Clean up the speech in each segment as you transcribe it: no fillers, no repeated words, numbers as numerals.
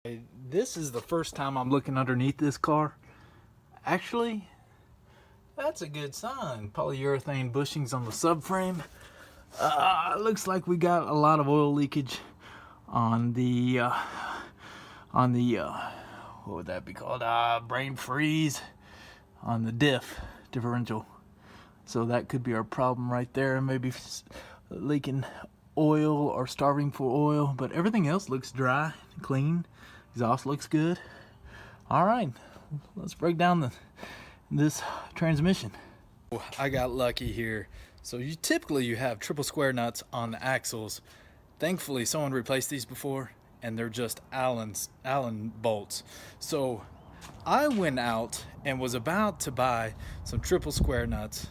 This is the first time I'm looking underneath this car. Actually, that's a good sign. Polyurethane bushings on the subframe. Looks like we got a lot of oil leakage on the what would that be called? Brain freeze on the differential. So that could be our problem right there. Maybe leaking oil or starving for oil, but everything else looks dry, clean. Exhaust looks good. All right, let's break down this transmission. I got lucky here. So typically you have triple square nuts on the axles. Thankfully someone replaced these before, and they're just Allen bolts. So I went out and was about to buy some triple square nuts,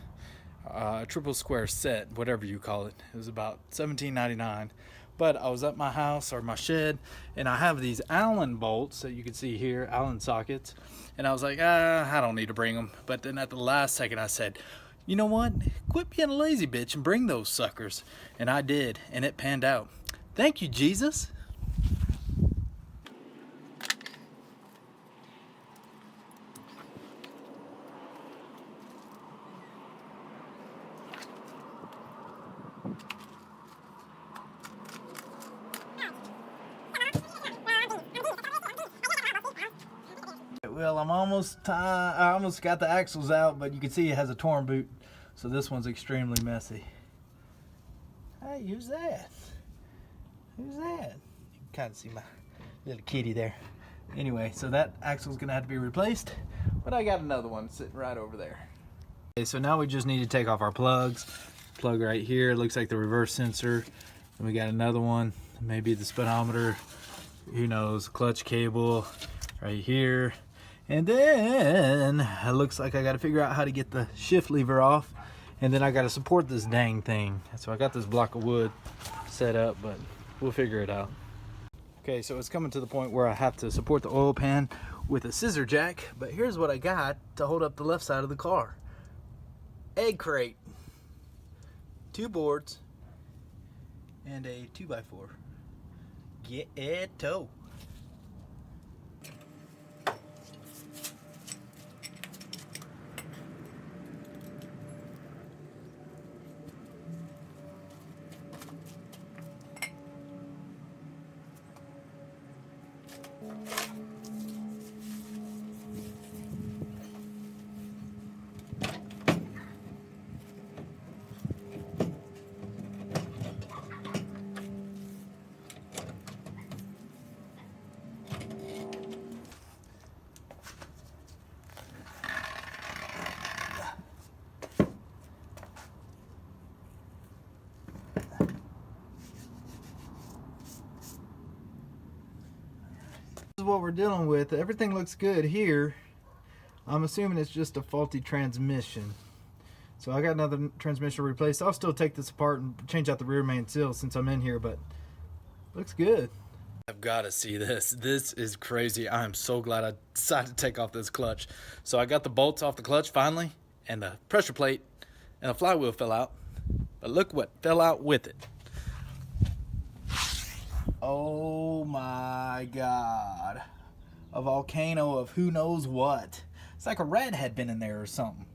triple square set, whatever you call it. It was about $17.99. But I was at my house or my shed, and I have these Allen bolts that you can see here, Allen sockets, and I was like, I don't need to bring them. But then at the last second I said, you know what, quit being a lazy bitch and bring those suckers. And I did, and it panned out. Thank you, Jesus. Well, I almost got the axles out, but you can see it has a torn boot, so this one's extremely messy. Hey, who's that? Who's that? You can kind of see my little kitty there. Anyway, so that axle's gonna have to be replaced, but I got another one sitting right over there. Okay, so now we just need to take off our plugs. Plug right here, looks like the reverse sensor. And we got another one, maybe the speedometer, who knows, clutch cable right here. And then it looks like I got to figure out how to get the shift lever off, and then I got to support this dang thing. So I got this block of wood set up, but we'll figure it out. Okay, so it's coming to the point where I have to support the oil pan with a scissor jack, but here's what I got to hold up the left side of the car. Egg crate, 2 boards, and a 2x4. Ghetto. This is what we're dealing with. Everything looks good here. I'm assuming it's just a faulty transmission. So I got another transmission replaced. I'll still take this apart and change out the rear main seal since I'm in here, but looks good. I've got to see this. This is crazy. I am so glad I decided to take off this clutch. So I got the bolts off the clutch finally, and the pressure plate and the flywheel fell out. But look what fell out with it. Oh my God. A volcano of who knows what. It's like a rat had been in there or something.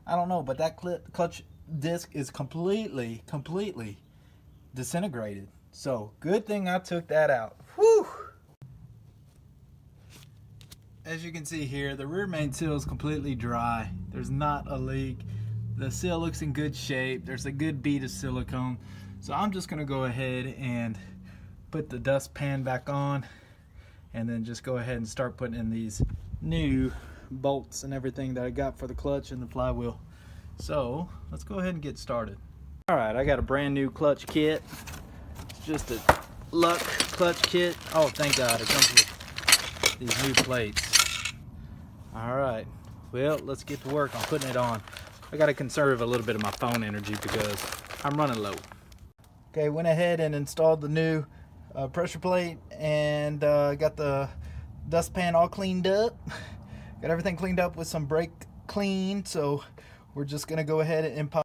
I don't know, but that clutch disc is completely disintegrated. So good thing I took that out. Whew. As you can see here, the rear main seal is completely dry. There's not a leak. The seal looks in good shape. There's a good bead of silicone. So I'm just gonna go ahead and put the dust pan back on, and then just go ahead and start putting in these new bolts and everything that I got for the clutch and the flywheel. So let's go ahead and get started. All right, I got a brand new clutch kit. It's just a Luck clutch kit. Oh, thank God, it comes with these new plates. All right, well, let's get to work on putting it on. I got to conserve a little bit of my phone energy because I'm running low. Okay, went ahead and installed the new pressure plate, and got the dustpan all cleaned up. Got everything cleaned up with some brake clean, so we're just gonna go ahead and